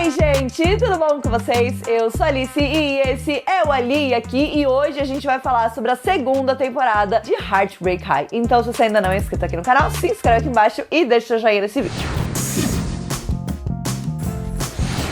Oi, gente, tudo bom com vocês? Eu sou a Alice e esse é o Ali aqui e hoje a gente vai falar sobre a segunda temporada de Heartbreak High. Então, se você ainda não é inscrito aqui no canal, se inscreve aqui embaixo e deixa seu joinha nesse vídeo.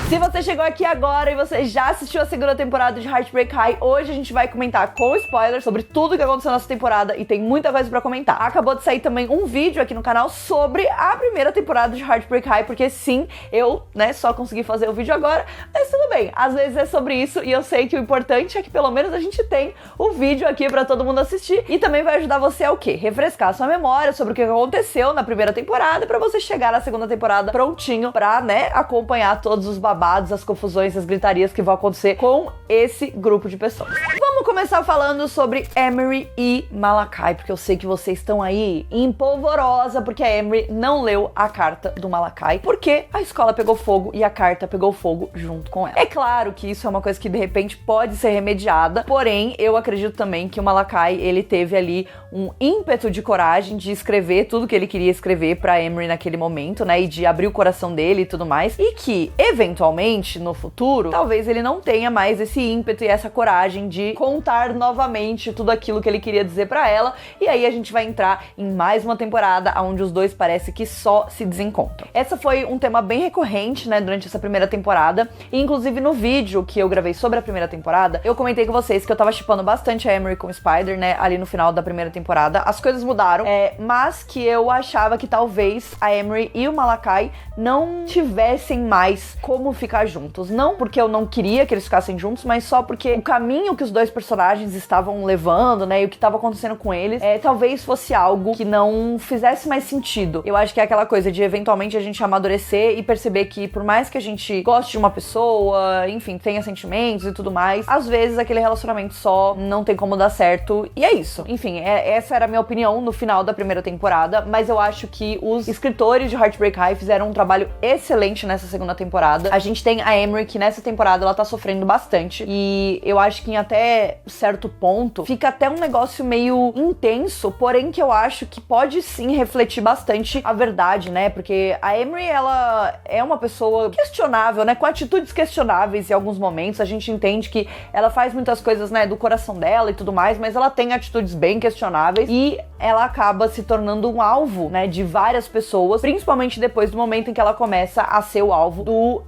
Se você chegou aqui agora e você já assistiu a segunda temporada de Heartbreak High, hoje a gente vai comentar com spoilers sobre tudo que aconteceu nessa temporada e tem muita coisa pra comentar. Acabou de sair também um vídeo aqui no canal sobre a primeira temporada de Heartbreak High, porque sim, eu, só consegui fazer o vídeo agora, mas tudo bem, às vezes é sobre isso e eu sei que o importante é que pelo menos a gente tem o vídeo aqui pra todo mundo assistir e também vai ajudar você a o quê? Refrescar a sua memória sobre o que aconteceu na primeira temporada pra você chegar na segunda temporada prontinho pra, acompanhar todos os babados, as confusões, as gritarias que vão acontecer com esse grupo de pessoas. Vamos começar falando sobre Emery e Malakai, porque eu sei que vocês estão aí empolvorosa porque a Emery não leu a carta do Malakai, porque a escola pegou fogo e a carta pegou fogo junto com ela. É claro que isso é uma coisa que de repente pode ser remediada, porém eu acredito também que o Malakai, ele teve ali um ímpeto de coragem de escrever tudo que ele queria escrever pra Emery naquele momento, e de abrir o coração dele e tudo mais, e que eventualmente no futuro, talvez ele não tenha mais esse ímpeto e essa coragem de contar novamente tudo aquilo que ele queria dizer pra ela, e aí a gente vai entrar em mais uma temporada onde os dois parece que só se desencontram. Essa foi um tema bem recorrente, durante essa primeira temporada, e inclusive no vídeo que eu gravei sobre a primeira temporada, eu comentei com vocês que eu tava shippando bastante a Emery com o Spider, ali no final da primeira temporada. As coisas mudaram, mas que eu achava que talvez a Emery e o Malakai não tivessem mais como ficar juntos. Não porque eu não queria que eles ficassem juntos, mas só porque o caminho que os dois personagens estavam levando, e o que estava acontecendo com eles, talvez fosse algo que não fizesse mais sentido. Eu acho que é aquela coisa de eventualmente a gente amadurecer e perceber que por mais que a gente goste de uma pessoa, enfim, tenha sentimentos e tudo mais, às vezes aquele relacionamento só não tem como dar certo e é isso. Enfim, essa era a minha opinião no final da primeira temporada, mas eu acho que os escritores de Heartbreak High fizeram um trabalho excelente nessa segunda temporada. A gente tem a Emery que nessa temporada ela tá sofrendo bastante e eu acho que em até certo ponto fica até um negócio meio intenso, porém que eu acho que pode sim refletir bastante a verdade, porque a Emery, ela é uma pessoa questionável, com atitudes questionáveis em alguns momentos. A gente entende que ela faz muitas coisas, do coração dela e tudo mais, mas ela tem atitudes bem questionáveis e ela acaba se tornando um alvo, de várias pessoas, principalmente depois do momento em que ela começa a ser o alvo do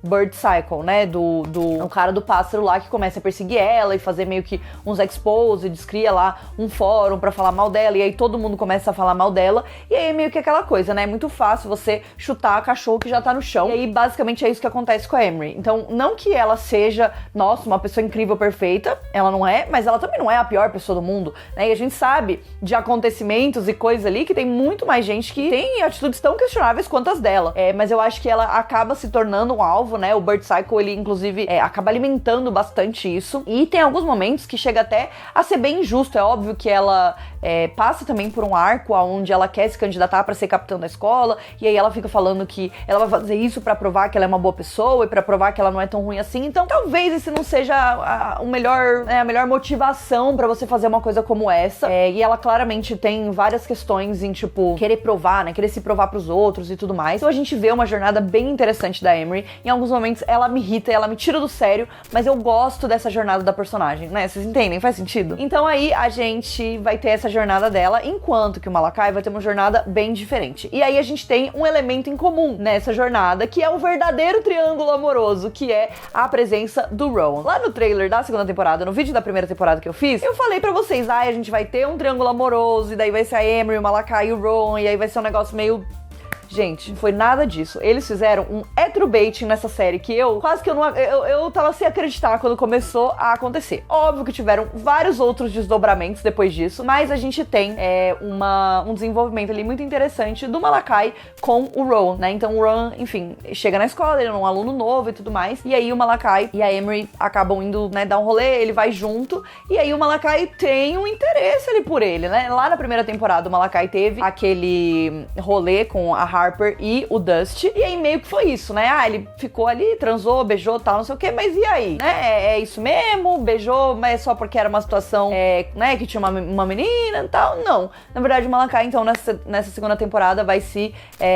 Bird Cycle, do cara do pássaro lá que começa a perseguir ela e fazer meio que uns exposeds, cria lá um fórum pra falar mal dela e aí todo mundo começa a falar mal dela e aí é meio que aquela coisa, é muito fácil você chutar cachorro que já tá no chão e aí basicamente é isso que acontece com a Emery. Então, não que ela seja, nossa, uma pessoa incrível, perfeita, ela não é, mas ela também não é a pior pessoa do mundo, e a gente sabe de acontecimentos e coisas ali que tem muito mais gente que tem atitudes tão questionáveis quanto as dela, mas eu acho que ela acaba se tornando um alvo, o Bird Cycle, ele inclusive acaba alimentando bastante isso e tem alguns momentos que chega até a ser bem injusto. É óbvio que ela passa também por um arco onde ela quer se candidatar pra ser capitã da escola e aí ela fica falando que ela vai fazer isso pra provar que ela é uma boa pessoa e pra provar que ela não é tão ruim assim. Então talvez esse não seja a melhor motivação pra você fazer uma coisa como essa, e ela claramente tem várias questões em querer provar, querer se provar pros outros e tudo mais. Então a gente vê uma jornada bem interessante da Emery. Em alguns momentos ela me irrita, ela me tira do sério, mas eu gosto dessa jornada da personagem, Vocês entendem? Faz sentido? Então aí a gente vai ter essa jornada dela, enquanto que o Malakai vai ter uma jornada bem diferente. E aí a gente tem um elemento em comum nessa jornada, que é o verdadeiro triângulo amoroso, que é a presença do Rowan. Lá no trailer da segunda temporada, no vídeo da primeira temporada que eu fiz, eu falei pra vocês, a gente vai ter um triângulo amoroso, e daí vai ser a Emery, o Malakai e o Rowan, e aí vai ser um negócio meio... Gente, não foi nada disso. Eles fizeram um heterobaiting nessa série que eu tava sem acreditar quando começou a acontecer. Óbvio que tiveram vários outros desdobramentos depois disso, mas a gente tem um desenvolvimento ali muito interessante do Malakai com o Rowan, Então o Rowan, enfim, chega na escola, ele é um aluno novo e tudo mais, e aí o Malakai e a Emery acabam indo, dar um rolê, ele vai junto, e aí o Malakai tem um interesse ali por ele, Lá na primeira temporada o Malakai teve aquele rolê com a Harper e o Dusty, e aí meio que foi isso, ele ficou ali, transou, beijou, tal, não sei o que, mas e aí, é isso mesmo? Beijou, mas só porque era uma situação, que tinha uma menina e tal? Não. Na verdade, o Malakai, então, nessa segunda temporada vai se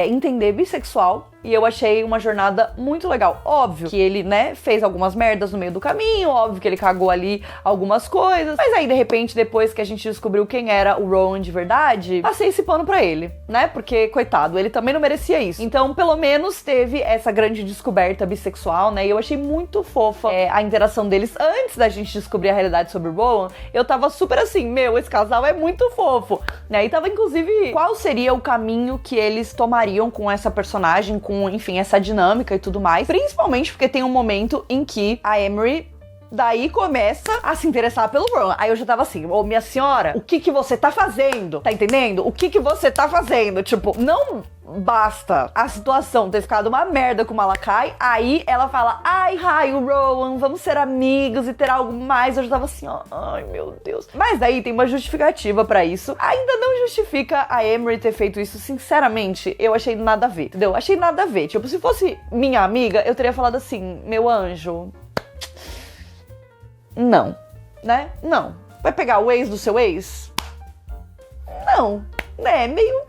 entender bissexual, E eu achei uma jornada muito legal. Óbvio que ele, né, fez algumas merdas no meio do caminho, óbvio que ele cagou ali algumas coisas, mas aí, de repente, depois que a gente descobriu quem era o Rowan de verdade, passei esse pano pra ele, né, porque, coitado, ele também não merecia isso. Então, pelo menos, teve essa grande descoberta bissexual, né, e eu achei muito fofa a interação deles. Antes da gente descobrir a realidade sobre o Rowan, eu tava super assim, meu, esse casal é muito fofo, né, e tava, inclusive, qual seria o caminho que eles tomariam com essa personagem, com, enfim, essa dinâmica e tudo mais. Principalmente porque tem um momento em que a Emery daí começa a se interessar pelo Rowan. Aí eu já tava assim, ô minha senhora, o que que você tá fazendo? Tá entendendo? O que que você tá fazendo? Tipo, não basta a situação ter ficado uma merda com o Malakai, aí ela fala, ai, o Rowan, vamos ser amigos e ter algo mais. Eu já tava assim, ó, ai meu Deus. Mas daí tem uma justificativa pra isso. Ainda não justifica a Emery ter feito isso, sinceramente, eu achei nada a ver, entendeu? Achei nada a ver. Tipo, se fosse minha amiga, eu teria falado assim, meu anjo, não, né? Não. Vai pegar o ex do seu ex? Não, né? Meio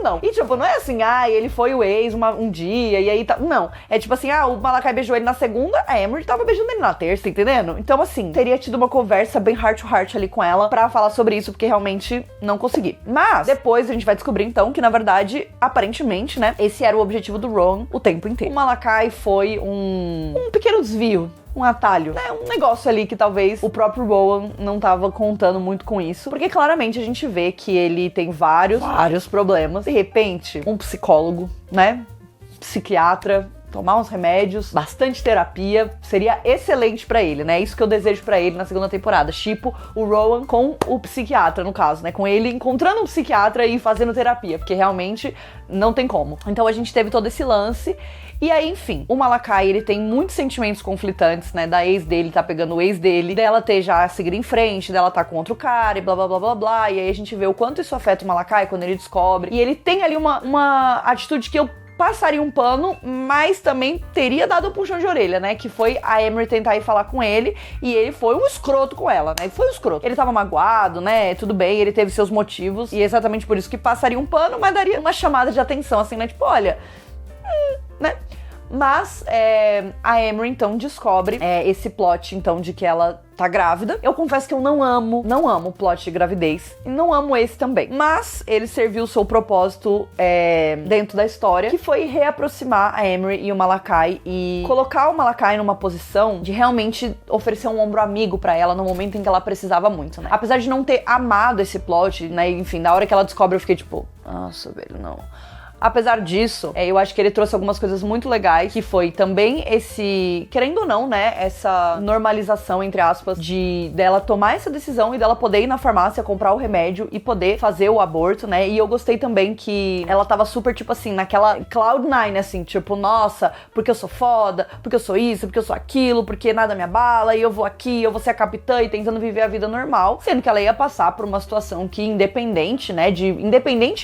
não. E tipo, não é assim, ele foi o ex um dia e aí tá. Não. É tipo assim, o Malakai beijou ele na segunda, a Emery tava beijando ele na terça, entendendo? Então, assim, teria tido uma conversa bem heart to heart ali com ela pra falar sobre isso, porque realmente não consegui. Mas depois a gente vai descobrir, então, que na verdade, aparentemente, né, esse era o objetivo do Rowan o tempo inteiro. O Malakai foi um pequeno desvio, um atalho, né? Um negócio ali que talvez o próprio Rowan não tava contando muito com isso, porque claramente a gente vê que ele tem vários problemas. De repente, um psicólogo, né? Psiquiatra, tomar uns remédios, bastante terapia, seria excelente pra ele, né? Isso que eu desejo pra ele na segunda temporada. Tipo, o Rowan com o psiquiatra, no caso, né? Com ele encontrando um psiquiatra e fazendo terapia, porque realmente não tem como. Então a gente teve todo esse lance. E aí, enfim, o Malakai, ele tem muitos sentimentos conflitantes, né, da ex dele, tá pegando o ex dele, dela ter já seguido em frente, dela tá com outro cara e blá, blá, blá, blá, blá, e aí a gente vê o quanto isso afeta o Malakai quando ele descobre, e ele tem ali uma atitude que eu passaria um pano, mas também teria dado um puxão de orelha, né? Que foi a Emery tentar ir falar com ele e ele foi um escroto com ela, né? Ele foi um escroto. Ele tava magoado, né? Tudo bem, ele teve seus motivos e é exatamente por isso que passaria um pano, mas daria uma chamada de atenção, assim, né? Tipo, olha, né? Mas a Emery, então, descobre esse plot, então, de que ela tá grávida. Eu confesso que eu não amo o plot de gravidez. E não amo esse também. Mas ele serviu o seu propósito dentro da história, que foi reaproximar a Emery e o Malakai e colocar o Malakai numa posição de realmente oferecer um ombro amigo pra ela no momento em que ela precisava muito, né? Apesar de não ter amado esse plot, né? Enfim, na hora que ela descobre, eu fiquei tipo, nossa, velho, não. Apesar disso, eu acho que ele trouxe algumas coisas muito legais, que foi também esse, querendo ou não, né, essa normalização, entre aspas, dela tomar essa decisão e dela poder ir na farmácia comprar o remédio e poder fazer o aborto, né, e eu gostei também que ela tava super, tipo assim, naquela Cloud9, assim, tipo, nossa, porque eu sou foda, porque eu sou isso, porque eu sou aquilo, porque nada me abala, e eu vou aqui, eu vou ser a capitã e tentando viver a vida normal, sendo que ela ia passar por uma situação que, independente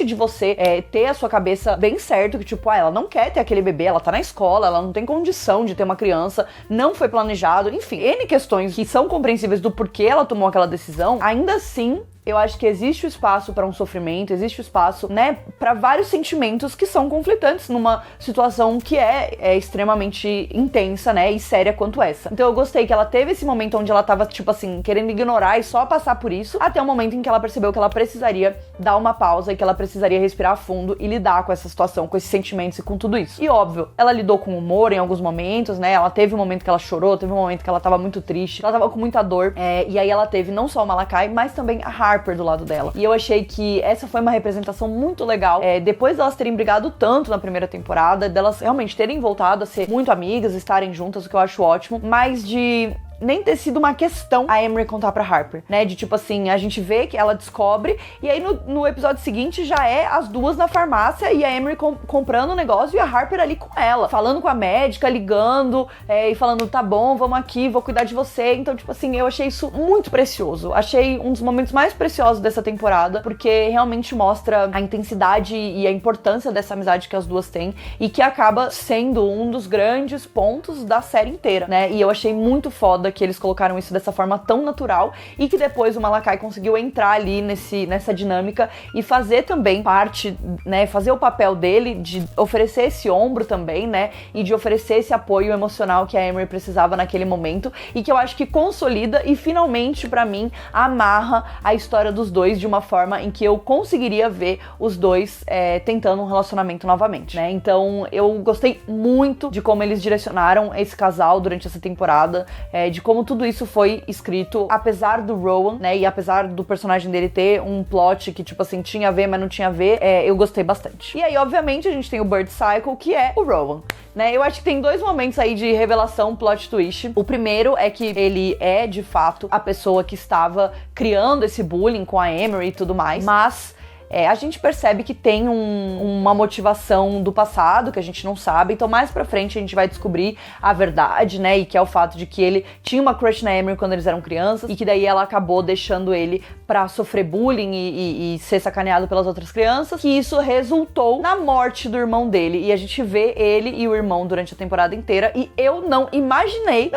de você ter a sua cabeça bem certo, que tipo, ela não quer ter aquele bebê, ela tá na escola, ela não tem condição de ter uma criança, não foi planejado, enfim, N questões que são compreensíveis do porquê ela tomou aquela decisão, ainda assim, eu acho que existe o espaço para um sofrimento, existe o espaço, né, para vários sentimentos que são conflitantes numa situação que é extremamente intensa, né, e séria quanto essa. Então eu gostei que ela teve esse momento onde ela tava, tipo assim, querendo ignorar e só passar por isso, até o momento em que ela percebeu que ela precisaria dar uma pausa e que ela precisaria respirar fundo e lidar com essa situação, com esses sentimentos e com tudo isso. E óbvio, ela lidou com humor em alguns momentos, né, ela teve um momento que ela chorou, teve um momento que ela tava muito triste, ela tava com muita dor, e aí ela teve não só o Malakai, mas também a Harper do lado dela. E eu achei que essa foi uma representação muito legal. Depois delas terem brigado tanto na primeira temporada, delas realmente terem voltado a ser muito amigas, estarem juntas, o que eu acho ótimo, mas de nem ter sido uma questão a Emery contar pra Harper, né? De tipo assim, a gente vê que ela descobre e aí no episódio seguinte já é as duas na farmácia e a Emery comprando o negócio e a Harper ali com ela, falando com a médica, ligando e falando, tá bom, vamos aqui, vou cuidar de você. Então, tipo assim, eu achei isso muito precioso. Achei um dos momentos mais preciosos dessa temporada, porque realmente mostra a intensidade e a importância dessa amizade que as duas têm e que acaba sendo um dos grandes pontos da série inteira, né? E eu achei muito foda foda que eles colocaram isso dessa forma tão natural e que depois o Malakai conseguiu entrar ali nessa dinâmica e fazer também parte, né, fazer o papel dele de oferecer esse ombro também, né, e de oferecer esse apoio emocional que a Emery precisava naquele momento e que eu acho que consolida e finalmente, pra mim, amarra a história dos dois de uma forma em que eu conseguiria ver os dois tentando um relacionamento novamente, né? Então eu gostei muito de como eles direcionaram esse casal durante essa temporada, de como tudo isso foi escrito, apesar do Rowan, né, e apesar do personagem dele ter um plot que, tipo assim, tinha a ver, mas não tinha a ver, eu gostei bastante. E aí, obviamente, a gente tem o Bird Cycle, que é o Rowan, né? Eu acho que tem 2 momentos aí de revelação, plot twist. O primeiro é que ele é, de fato, a pessoa que estava criando esse bullying com a Emery e tudo mais, mas a gente percebe que tem uma motivação do passado que a gente não sabe, então mais pra frente a gente vai descobrir a verdade, né, e que é o fato de que ele tinha uma crush na Emery quando eles eram crianças e que daí ela acabou deixando ele pra sofrer bullying e ser sacaneado pelas outras crianças, que isso resultou na morte do irmão dele, e a gente vê ele e o irmão durante a temporada inteira, e eu não imaginei,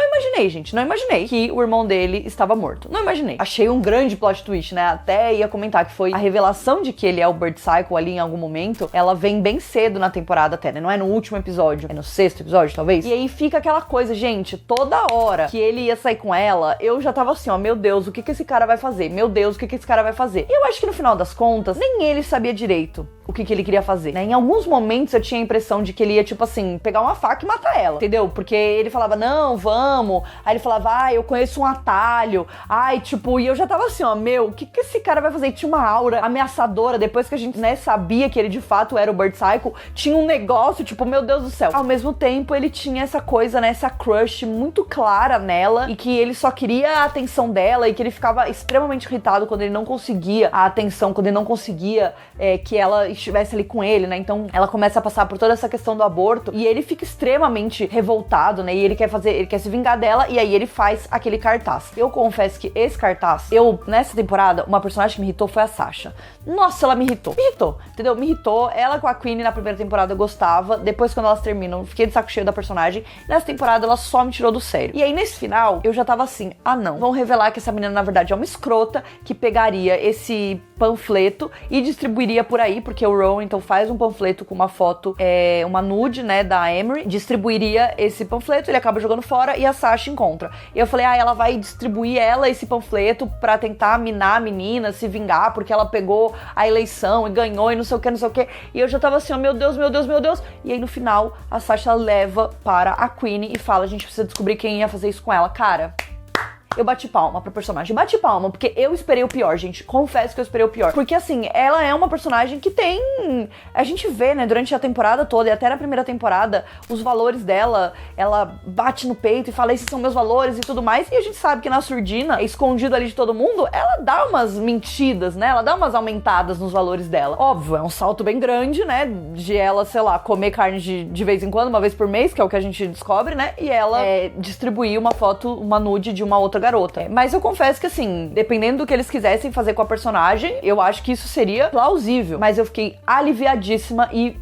gente, não imaginei que o irmão dele estava morto, não imaginei. Achei um grande plot twist, né, até ia comentar que foi a revelação de que ele é o Bird Cycle ali em algum momento, ela vem bem cedo na temporada até, né? Não é no último episódio, é no 6º episódio, talvez. E aí fica aquela coisa, gente, toda hora que ele ia sair com ela, eu já tava assim, ó, meu Deus, o que esse cara vai fazer? Meu Deus, o que esse cara vai fazer? E eu acho que no final das contas, nem ele sabia direito o que ele queria fazer, né? Em alguns momentos eu tinha a impressão de que ele ia, tipo assim, pegar uma faca e matar ela, entendeu? Porque ele falava, não, vamos. Aí ele falava, eu conheço um atalho. Ai, tipo, e eu já tava assim, ó, meu, o que esse cara vai fazer? E tinha uma aura ameaçadora, depois que a gente, né, sabia que ele de fato era o Bird Cycle, tinha um negócio, tipo, meu Deus do céu. Ao mesmo tempo, ele tinha essa coisa, né, essa crush muito clara nela, e que ele só queria a atenção dela, e que ele ficava extremamente irritado quando ele não conseguia a atenção, quando ele não conseguia que ela estivesse ali com ele, né? Então ela começa a passar por toda essa questão do aborto e ele fica extremamente revoltado, né? E ele quer se vingar dela, e aí ele faz aquele cartaz. Eu confesso que esse cartaz, nessa temporada, uma personagem que me irritou foi a Sasha. Nossa, ela me irritou, entendeu? Me irritou. Ela com a Queen na primeira temporada eu gostava, depois quando elas terminam, eu fiquei de saco cheio da personagem. Nessa temporada ela só me tirou do sério. E aí nesse final, eu já tava assim, não, vão revelar que essa menina na verdade é uma escrota, que pegaria esse panfleto e distribuiria por aí, porque o Rowan então faz um panfleto com uma foto, uma nude, né, da Emery, distribuiria esse panfleto, ele acaba jogando fora e a Sasha encontra. E eu falei, ela vai distribuir esse panfleto pra tentar minar a menina, se vingar, porque ela pegou a eleição e ganhou e não sei o que. E eu já tava assim, meu Deus. E aí no final, a Sasha leva para a Queen e fala, a gente precisa descobrir quem ia fazer isso com ela. Cara, eu bati palma pra personagem. Bati palma, porque eu esperei o pior, gente. Confesso que eu esperei o pior. Porque, assim, ela é uma personagem que tem... A gente vê, né, durante a temporada toda, e até na primeira temporada, os valores dela, ela bate no peito e fala, esses são meus valores e tudo mais. E a gente sabe que na surdina, escondido ali de todo mundo, ela dá umas mentidas, né? Ela dá umas aumentadas nos valores dela. Óbvio, é um salto bem grande, né? De ela, sei lá, comer carne de vez em quando, uma vez por mês, que é o que a gente descobre, né? E ela distribuir uma foto, uma nude de uma outra garota. Mas eu confesso que, assim, dependendo do que eles quisessem fazer com a personagem, eu acho que isso seria plausível. Mas eu fiquei aliviadíssima e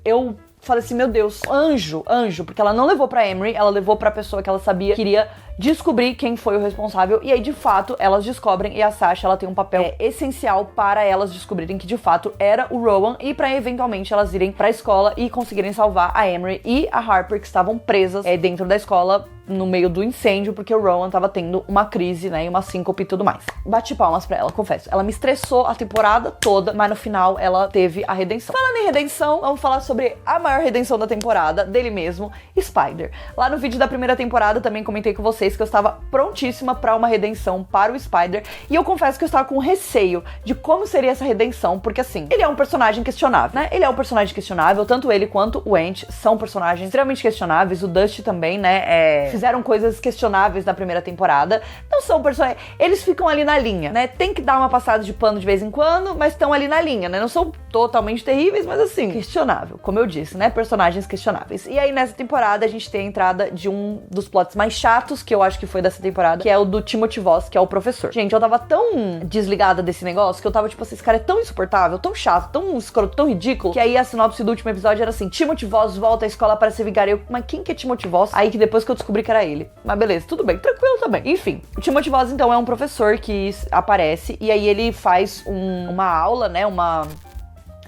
eu falei assim, meu Deus, anjo, porque ela não levou pra Emery, ela levou pra pessoa que ela sabia que iria descobrir quem foi o responsável, e aí de fato elas descobrem, e a Sasha, ela tem um papel essencial para elas descobrirem que de fato era o Rowan, e pra eventualmente elas irem pra escola e conseguirem salvar a Emery e a Harper, que estavam presas dentro da escola no meio do incêndio, porque o Rowan tava tendo uma crise, né, e uma síncope e tudo mais. Bati palmas pra ela, confesso. Ela me estressou a temporada toda, mas no final ela teve a redenção. Falando em redenção, vamos falar sobre a maior redenção da temporada, dele mesmo, Spider. Lá no vídeo da primeira temporada também comentei com vocês que eu estava prontíssima pra uma redenção para o Spider, e eu confesso que eu estava com receio de como seria essa redenção, porque assim, ele é um personagem questionável, né? Ele é um personagem questionável, tanto ele quanto o Ant são personagens extremamente questionáveis, o Dusty também, né, fizeram coisas questionáveis na primeira temporada, não são personagens, eles ficam ali na linha, né? Tem que dar uma passada de pano de vez em quando, mas estão ali na linha, né? Não são totalmente terríveis, mas assim, questionável, como eu disse, né? Personagens questionáveis. E aí nessa temporada a gente tem a entrada de um dos plots mais chatos que eu acho que foi dessa temporada, que é o do Timothy Voss, que é o professor. Gente, eu tava tão desligada desse negócio que eu tava tipo assim, esse cara é tão insuportável, tão chato, tão escroto, tão ridículo, que aí a sinopse do último episódio era assim, Timothy Voss volta à escola para se vingar. Eu, mas quem que é Timothy Voss? Aí que depois que eu descobri descobri que era ele. Mas beleza, tudo bem, tranquilo também. Enfim, o Timothy Voss, então, é um professor que aparece e aí ele faz uma aula, né, uma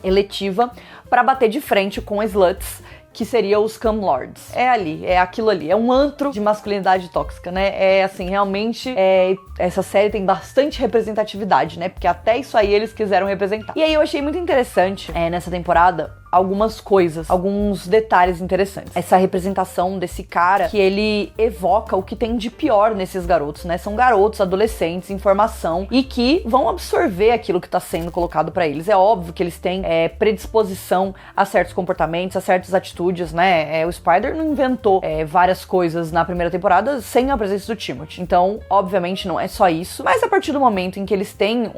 eletiva pra bater de frente com sluts, que seria os Cum Lords. É ali, é aquilo ali. É um antro de masculinidade tóxica, né? É assim, realmente, essa série tem bastante representatividade, né? Porque até isso aí eles quiseram representar. E aí eu achei muito interessante, nessa temporada, algumas coisas, alguns detalhes interessantes. Essa representação desse cara que ele evoca o que tem de pior nesses garotos, né? São garotos, adolescentes, em formação e que vão absorver aquilo que tá sendo colocado pra eles. É óbvio que eles têm predisposição a certos comportamentos, a certas atitudes, né? O Spider não inventou várias coisas na primeira temporada sem a presença do Timothy. Então, obviamente, não é só isso. Mas a partir do momento em que eles têm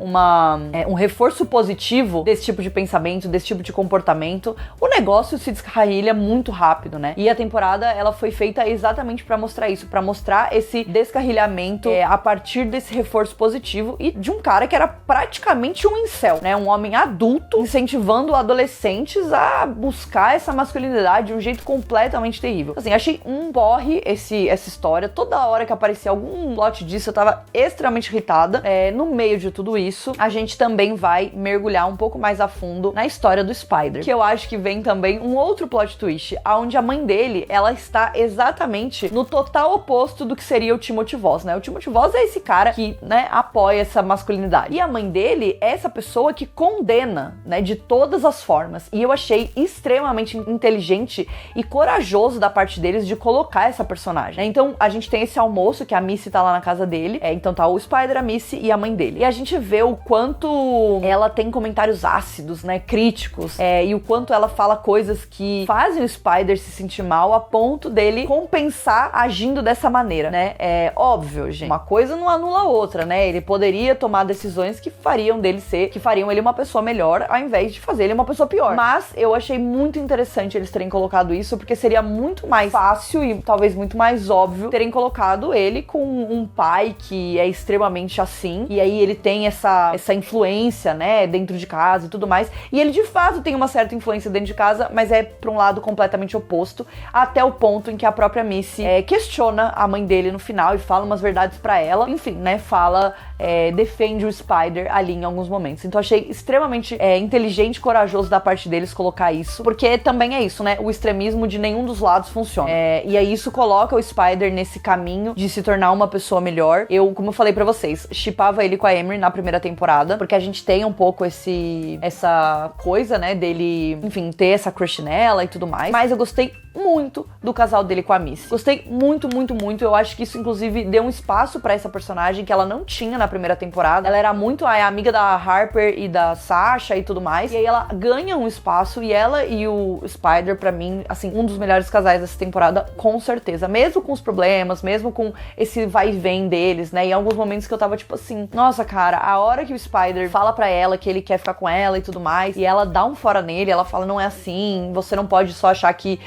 um reforço positivo desse tipo de pensamento, desse tipo de comportamento, o negócio se descarrilha muito rápido, né? E a temporada, ela foi feita exatamente pra mostrar isso, pra mostrar esse descarrilhamento a partir desse reforço positivo e de um cara que era praticamente um incel, né? Um homem adulto incentivando adolescentes a buscar essa masculinidade de um jeito completamente terrível. Assim, achei um porre essa história. Toda hora que aparecia algum plot disso, eu tava extremamente irritada. No meio de tudo isso, a gente também vai mergulhar um pouco mais a fundo na história do Spider, que eu acho que vem também um outro plot twist, onde a mãe dele, ela está exatamente no total oposto do que seria o Timothy Voss, né? O Timothy Voss é esse cara que, né, apoia essa masculinidade. E a mãe dele é essa pessoa que condena, né, de todas as formas. E eu achei extremamente inteligente e corajoso da parte deles de colocar essa personagem, né? Então, a gente tem esse almoço que a Missy tá lá na casa dele. Então tá o Spider, a Missy e a mãe dele. E a gente vê o quanto ela tem comentários ácidos, né, críticos, e o quanto ela fala coisas que fazem o Spider se sentir mal a ponto dele compensar agindo dessa maneira, né? É óbvio, gente. Uma coisa não anula a outra, né? Ele poderia tomar decisões que fariam ele uma pessoa melhor, ao invés de fazer ele uma pessoa pior. Mas eu achei muito interessante eles terem colocado isso, porque seria muito mais fácil e talvez muito mais óbvio terem colocado ele com um pai que é extremamente assim, e aí ele tem essa influência, né, dentro de casa e tudo mais, e ele de fato tem uma certa influência dentro de casa, mas é pra um lado completamente oposto, até o ponto em que a própria Missy questiona a mãe dele no final e fala umas verdades pra ela, enfim, né, defende o Spider ali em alguns momentos. Então achei extremamente inteligente e corajoso da parte deles colocar isso, porque também é isso, né, o extremismo de nenhum dos lados funciona. E aí isso coloca o Spider nesse caminho de se tornar uma pessoa melhor. Eu, como eu falei pra vocês, shippava ele com a Emery na primeira temporada, porque a gente tem um pouco essa coisa, né, dele, enfim, ter essa crush nela e tudo mais. Mas eu gostei muito do casal dele com a Missy. Gostei muito, muito, muito. Eu acho que isso, inclusive, deu um espaço pra essa personagem que ela não tinha na primeira temporada. Ela era muito amiga da Harper e da Sasha e tudo mais. E aí ela ganha um espaço e ela e o Spider, pra mim, assim, um dos melhores casais dessa temporada, com certeza. Mesmo com os problemas, mesmo com esse vai e vem deles, né? E alguns momentos que eu tava tipo assim, nossa, cara, a hora que o Spider fala pra ela que ele quer ficar com ela e tudo mais, e ela dá um fora nele, ela fala, não é assim, você não pode só achar que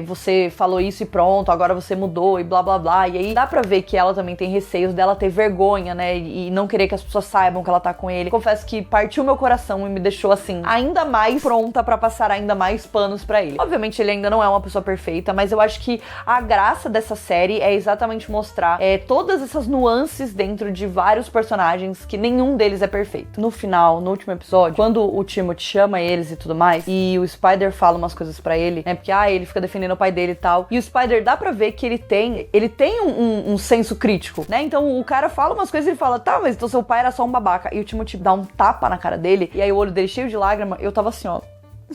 você falou isso e pronto, agora você mudou e blá blá blá. E aí dá pra ver que ela também tem receios dela ter vergonha, né, e não querer que as pessoas saibam que ela tá com ele. Confesso que partiu meu coração e me deixou assim, ainda mais pronta pra passar ainda mais panos pra ele. Obviamente ele ainda não é uma pessoa perfeita, mas eu acho que a graça dessa série é exatamente mostrar todas essas nuances dentro de vários personagens, que nenhum deles é perfeito. No final, no último episódio, quando o Timothy chama eles e tudo mais, e o Spider fala umas coisas pra ele, né, porque ele fica defendendo o pai dele e tal, e o Spider dá pra ver que ele tem um senso crítico, né, então o cara fala umas coisas e ele fala, tá, mas então seu pai era só um babaca, e o Timothy dá um tapa na cara dele, e aí o olho dele cheio de lágrima, eu tava assim, ó,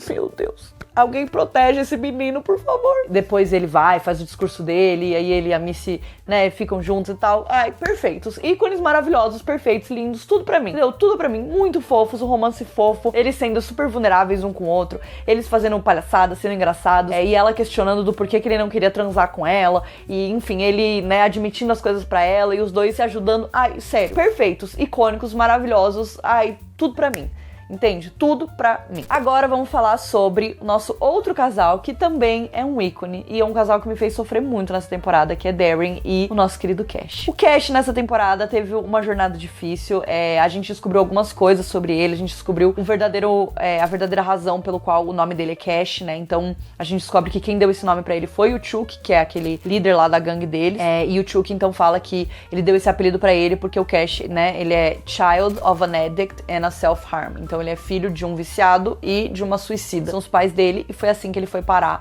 meu Deus, alguém protege esse menino, por favor. Depois ele vai, faz o discurso dele, e aí ele e a Missy, né, ficam juntos e tal. Ai, perfeitos. Ícones maravilhosos, perfeitos, lindos, tudo pra mim. Entendeu? Tudo pra mim. Muito fofos, um romance fofo. Eles sendo super vulneráveis um com o outro. Eles fazendo palhaçada, sendo engraçados. E ela questionando do porquê que ele não queria transar com ela. E, enfim, ele, né, admitindo as coisas pra ela. E os dois se ajudando. Ai, sério. Perfeitos, icônicos, maravilhosos. Ai, tudo pra mim. Entende? Tudo pra mim. Agora vamos falar sobre o nosso outro casal, que também é um ícone, e é um casal que me fez sofrer muito nessa temporada, que é Darren e o nosso querido Cash. O Cash, nessa temporada, teve uma jornada difícil. A gente descobriu algumas coisas sobre ele, a gente descobriu a verdadeira razão pelo qual o nome dele é Cash, né? Então, a gente descobre que quem deu esse nome pra ele foi o Chuck, que é aquele líder lá da gangue deles. E o Chuck, então, fala que ele deu esse apelido pra ele porque o Cash, né, ele é child of an addict and a self-harm. Então, ele é filho de um viciado e de uma suicida. São os pais dele, e foi assim que ele foi parar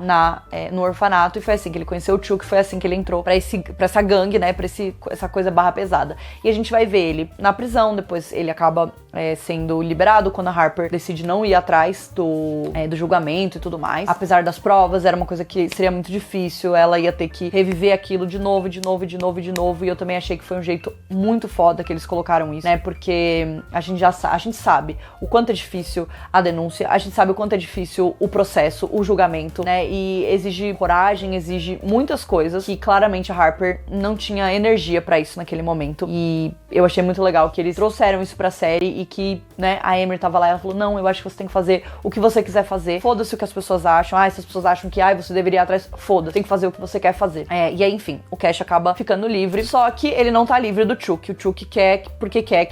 no orfanato, e foi assim que ele conheceu o Chuck, foi assim que ele entrou pra essa gangue, né, pra essa coisa barra pesada. E a gente vai ver ele na prisão, depois ele acaba sendo liberado quando a Harper decide não ir atrás do julgamento e tudo mais. Apesar das provas, era uma coisa que seria muito difícil, ela ia ter que reviver aquilo de novo, e eu também achei que foi um jeito muito foda que eles colocaram isso, né, porque a gente sabe o quanto é difícil a denúncia, a gente sabe o quanto é difícil o processo, o julgamento, né, e exige coragem, exige muitas coisas que claramente a Harper não tinha energia pra isso naquele momento, e eu achei muito legal que eles trouxeram isso pra série e que, né, a Emery tava lá e ela falou, não, eu acho que você tem que fazer o que você quiser fazer, foda-se o que as pessoas acham, se as pessoas acham que, você deveria ir atrás, foda-se, tem que fazer o que você quer fazer. E aí, enfim, o Cash acaba ficando livre, só que ele não tá livre do Chuck. O Chuck quer porque quer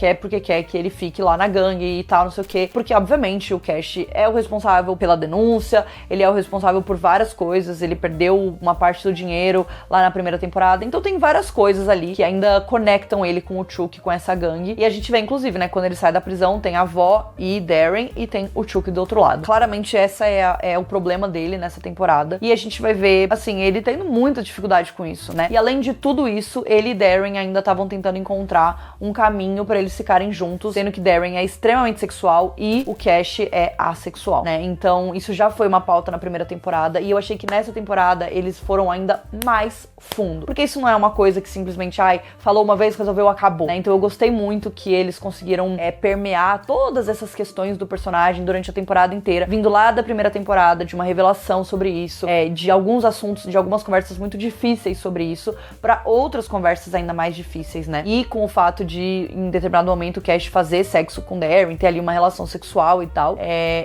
que ele fique lá na gangue e tal, não sei o quê, porque obviamente o Cash é o responsável pela denúncia, ele é o responsável por várias coisas, ele perdeu uma parte do dinheiro lá na primeira temporada, então tem várias coisas ali que ainda conectam ele com o Chuck, com essa gangue, e a gente vê, inclusive, né, quando ele sai da prisão, tem a avó e Darren, e tem o Chuck do outro lado. Claramente essa é o problema dele nessa temporada, e a gente vai ver, assim, ele tendo muita dificuldade com isso, né, e além de tudo isso, ele e Darren ainda estavam tentando encontrar um caminho pra eles ficarem juntos, sendo que Darren é extremamente sexual e o Cash é assexual, né, então isso já foi uma pauta na primeira temporada, e eu achei que nessa temporada eles foram ainda mais fundo, porque isso não é uma coisa que simplesmente, falou uma vez, resolveu, acabou, né, então eu gostei muito que eles conseguiram permear todas essas questões do personagem durante a temporada inteira, vindo lá da primeira temporada, de uma revelação sobre isso, de alguns assuntos, de algumas conversas muito difíceis sobre isso, pra outras conversas ainda mais difíceis, né, e com o fato de, em determinado momento, o Cash fazer sexo com Darren, ter ali uma relação sexual e tal,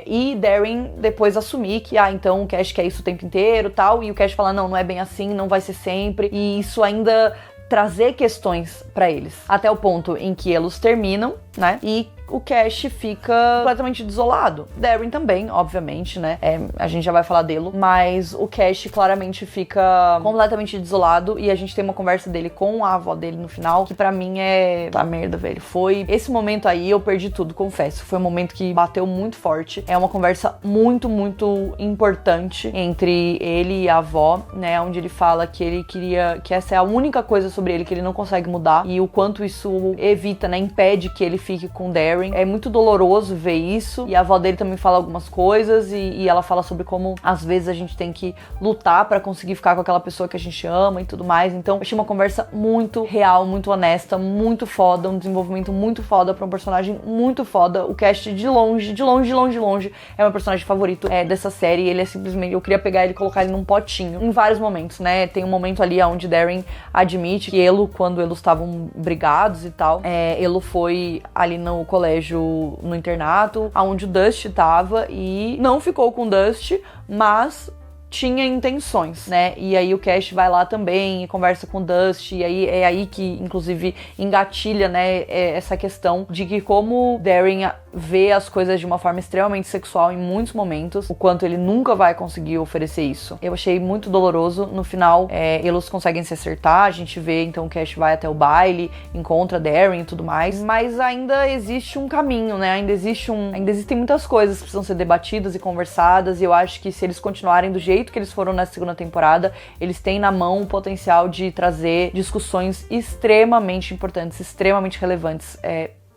e Darren depois assumir que, então o Cash quer isso o tempo inteiro, tal, e o Cash fala, não é bem assim, não vai ser sempre, e isso ainda trazer questões pra eles, até o ponto em que eles terminam, né, e o Cash fica completamente desolado. Darren também, obviamente, né? A gente já vai falar dele, mas o Cash claramente fica completamente desolado, e a gente tem uma conversa dele com a avó dele no final, que pra mim é a merda, velho. Foi esse momento aí, eu perdi tudo, confesso. Foi um momento que bateu muito forte. É uma conversa muito, muito importante entre ele e a avó, né? Onde ele fala que ele queria, que essa é a única coisa sobre ele que ele não consegue mudar, e o quanto isso evita, né? Impede que ele fique com Darren. É muito doloroso ver isso, e a avó dele também fala algumas coisas, e ela fala sobre como às vezes a gente tem que lutar pra conseguir ficar com aquela pessoa que a gente ama e tudo mais. Então eu achei uma conversa muito real, muito honesta, muito foda, um desenvolvimento muito foda pra um personagem muito foda. O Cash de longe é meu personagem favorito dessa série. Ele é simplesmente, eu queria pegar ele e colocar ele num potinho em vários momentos, né? Tem um momento ali onde Darren admite que quando eles estavam brigados e tal, ele foi ali no colégio, no internato, onde o Dusty tava, e não ficou com o Dusty, mas tinha intenções, né? E aí o Cash vai lá também e conversa com o Dusty, e aí é aí que, inclusive, engatilha, né, essa questão de que como Darren vê as coisas de uma forma extremamente sexual em muitos momentos, o quanto ele nunca vai conseguir oferecer isso. Eu achei muito doloroso. No final, eles conseguem se acertar, a gente vê, então, o Cash vai até o baile, encontra Darren e tudo mais, mas ainda existe um caminho, né? Ainda existem muitas coisas que precisam ser debatidas e conversadas, e eu acho que se eles continuarem do jeito que eles foram na segunda temporada, eles têm na mão o potencial de trazer discussões extremamente importantes, extremamente relevantes,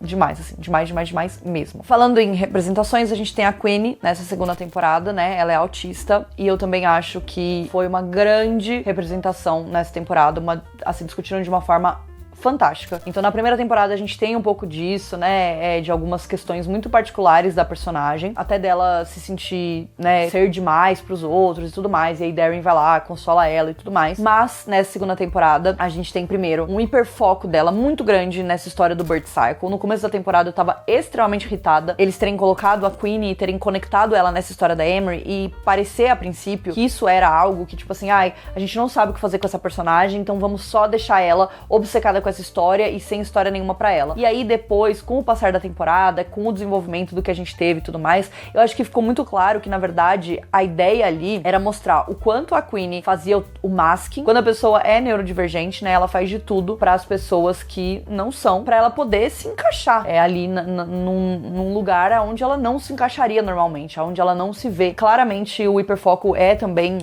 demais, assim, demais mesmo. Falando em representações, a gente tem a Queenie nessa segunda temporada, né? Ela é autista, e eu também acho que foi uma grande representação nessa temporada, assim, discutiram de uma forma fantástica. Então na primeira temporada a gente tem um pouco disso, né, de algumas questões muito particulares da personagem, até dela se sentir, né, ser demais pros outros e tudo mais, e aí Darren vai lá, consola ela e tudo mais. Mas nessa segunda temporada a gente tem primeiro um hiperfoco dela muito grande nessa história do Birth Cycle. No começo da temporada eu tava extremamente irritada eles terem colocado a Queenie e terem conectado ela nessa história da Emery e parecer a princípio que isso era algo que tipo assim, a gente não sabe o que fazer com essa personagem, então vamos só deixar ela obcecada com essa história e sem história nenhuma pra ela. E aí depois, com o passar da temporada, com o desenvolvimento do que a gente teve e tudo mais, eu acho que ficou muito claro que na verdade a ideia ali era mostrar o quanto a Queenie fazia o masking. Quando a pessoa é neurodivergente, né, ela faz de tudo para as pessoas que não são, para ela poder se encaixar ali num lugar onde ela não se encaixaria normalmente, onde ela não se vê. Claramente o hiperfoco é também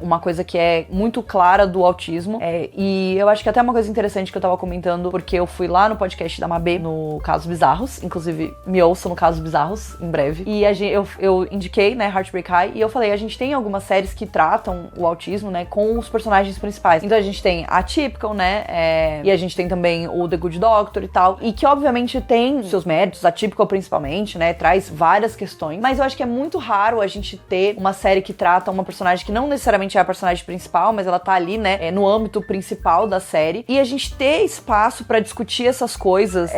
uma coisa que é muito clara do autismo, e eu acho que até uma coisa interessante que eu tava comentando, porque eu fui lá no podcast da Mabê, no Casos Bizarros, inclusive me ouçam no Casos Bizarros, em breve, e eu indiquei, né, Heartbreak High, e eu falei, a gente tem algumas séries que tratam o autismo, né, com os personagens principais. Então a gente tem a Typical, né, e a gente tem também o The Good Doctor e tal, e que obviamente tem seus méritos, a Typical principalmente, né, traz várias questões, mas eu acho que é muito raro a gente ter uma série que trata uma personagem que não necessariamente é a personagem principal, mas ela tá ali, né, no âmbito principal da série, e a gente ter espaço pra discutir essas coisas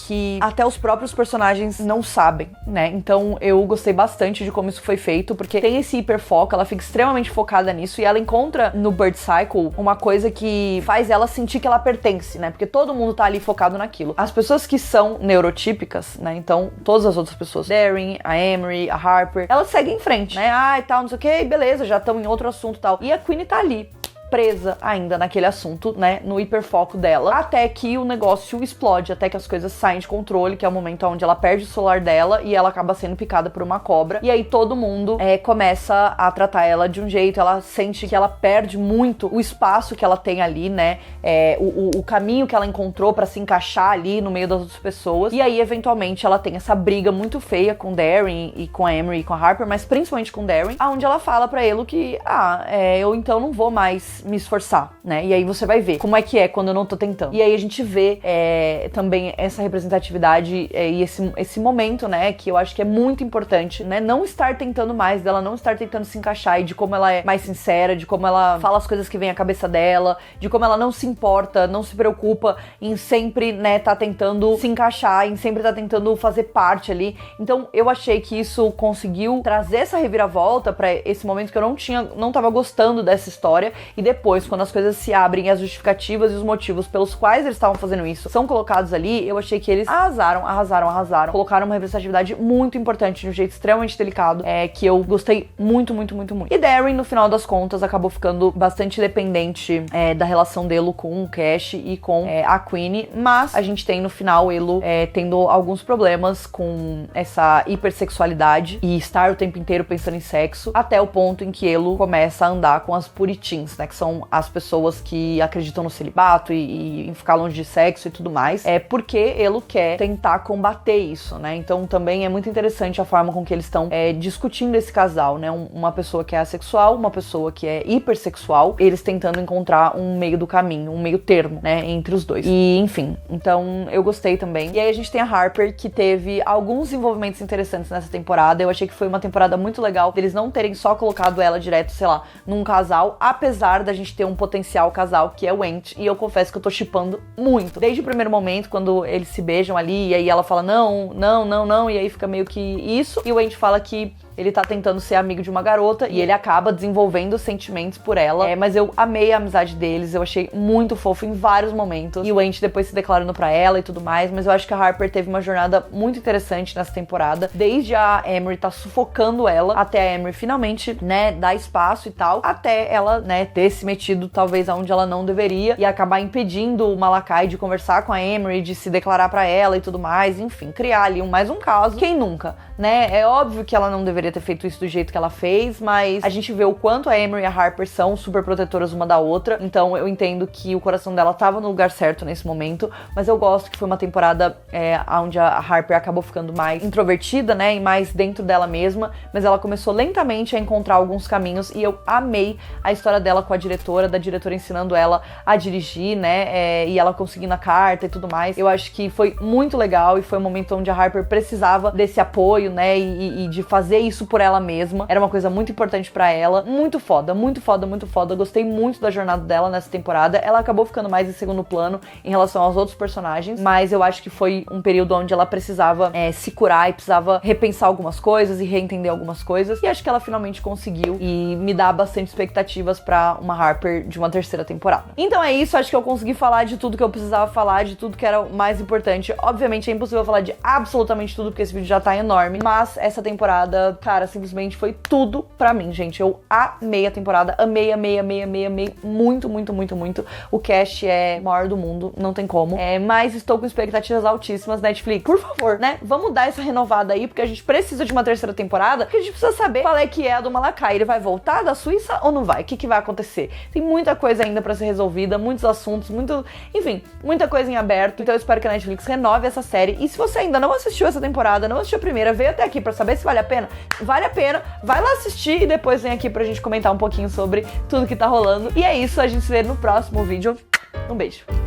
que até os próprios personagens não sabem, né, então eu gostei bastante de como isso foi feito, porque tem esse hiperfoco, ela fica extremamente focada nisso, e ela encontra no Birth Cycle uma coisa que faz ela sentir que ela pertence, né, porque todo mundo tá ali focado naquilo. As pessoas que são neurotípicas, né, então todas as outras pessoas, Darren, a Emery, a Harper, elas seguem em frente, né, e tal, não sei o que, beleza, já estão em outro assunto e tal, e a Queenie tá ali, presa ainda naquele assunto, né, no hiperfoco dela, até que o negócio explode, até que as coisas saem de controle, que é o momento onde ela perde o celular dela e ela acaba sendo picada por uma cobra, e aí todo mundo começa a tratar ela de um jeito, ela sente que ela perde muito o espaço que ela tem ali, né, o caminho que ela encontrou pra se encaixar ali no meio das outras pessoas, e aí eventualmente ela tem essa briga muito feia com Darren e com a Emery e com a Harper, mas principalmente com Darren, onde ela fala pra ele que, eu então não vou mais me esforçar, né? E aí você vai ver como é que é quando eu não tô tentando. E aí a gente vê também essa representatividade e esse momento, né? Que eu acho que é muito importante, né? Não estar tentando mais, dela não estar tentando se encaixar, e de como ela é mais sincera, de como ela fala as coisas que vem à cabeça dela, de como ela não se importa, não se preocupa em sempre, né, tá tentando se encaixar, em sempre tá tentando fazer parte ali. Então eu achei que isso conseguiu trazer essa reviravolta pra esse momento que eu não tava gostando dessa história, e depois, quando as coisas se abrem e as justificativas e os motivos pelos quais eles estavam fazendo isso são colocados ali, eu achei que eles arrasaram, colocaram uma representatividade muito importante, de um jeito extremamente delicado, que eu gostei muito, muito, muito, muito. E Darren, no final das contas, acabou ficando bastante dependente da relação dele com o Cash e com a Queenie, mas a gente tem no final ele tendo alguns problemas com essa hipersexualidade e estar o tempo inteiro pensando em sexo, até o ponto em que ele começa a andar com as puritins, né, que são as pessoas que acreditam no celibato e em ficar longe de sexo e tudo mais, porque ele quer tentar combater isso, né, então também é muito interessante a forma com que eles estão discutindo esse casal, né, uma pessoa que é assexual, uma pessoa que é hipersexual, eles tentando encontrar um meio do caminho, um meio termo, né, entre os dois, e enfim, então eu gostei também. E aí a gente tem a Harper, que teve alguns envolvimentos interessantes nessa temporada, eu achei que foi uma temporada muito legal, deles não terem só colocado ela direto, sei lá, num casal, apesar da gente ter um potencial casal, que é o Ent, e eu confesso que eu tô shippando muito. Desde o primeiro momento, quando eles se beijam ali, e aí ela fala não, e aí fica meio que isso, e o Ent fala que ele tá tentando ser amigo de uma garota e ele acaba desenvolvendo sentimentos por ela, mas eu amei a amizade deles, eu achei muito fofo em vários momentos, e o Ent depois se declarando pra ela e tudo mais, mas eu acho que a Harper teve uma jornada muito interessante nessa temporada, desde a Emery tá sufocando ela, até a Emery finalmente, né, dar espaço e tal, até ela, né, ter se metido talvez aonde ela não deveria e acabar impedindo o Malakai de conversar com a Emery, de se declarar pra ela e tudo mais, enfim, criar ali mais um caso. Quem nunca, né? É óbvio que ela não deveria deveria ter feito isso do jeito que ela fez, mas a gente vê o quanto a Emery e a Harper são super protetoras uma da outra, então eu entendo que o coração dela tava no lugar certo nesse momento, mas eu gosto que foi uma temporada onde a Harper acabou ficando mais introvertida, né, e mais dentro dela mesma, mas ela começou lentamente a encontrar alguns caminhos e eu amei a história dela com a diretora, da diretora ensinando ela a dirigir, né, e ela conseguindo a carta e tudo mais. Eu acho que foi muito legal e foi um momento onde a Harper precisava desse apoio, né, e de fazer isso por ela mesma. Era uma coisa muito importante pra ela. Muito foda, muito foda, muito foda. Eu gostei muito da jornada dela nessa temporada. Ela acabou ficando mais em segundo plano em relação aos outros personagens, mas eu acho que foi um período onde ela precisava se curar e precisava repensar algumas coisas e reentender algumas coisas, e acho que ela finalmente conseguiu e me dá bastante expectativas pra uma Harper de uma terceira temporada. Então é isso, acho que eu consegui falar de tudo que eu precisava falar, de tudo que era o mais importante. Obviamente é impossível falar de absolutamente tudo, porque esse vídeo já tá enorme, mas essa temporada, cara, simplesmente foi tudo pra mim, gente. Eu amei a temporada, amei, amei, amei, amei, amei muito, muito, muito, muito. O cast é o maior do mundo, não tem como. Mas estou com expectativas altíssimas. Netflix, por favor, né? Vamos dar essa renovada aí, porque a gente precisa de uma terceira temporada, porque a gente precisa saber qual é que é a do Malakai. Ele vai voltar da Suíça ou não vai? O que vai acontecer? Tem muita coisa ainda pra ser resolvida, muitos assuntos, enfim, muita coisa em aberto. Então eu espero que a Netflix renove essa série. E se você ainda não assistiu essa temporada, não assistiu a primeira, veio até aqui pra saber se vale a pena, vai lá assistir e depois vem aqui pra gente comentar um pouquinho sobre tudo que tá rolando. E é isso, a gente se vê no próximo vídeo. Um beijo!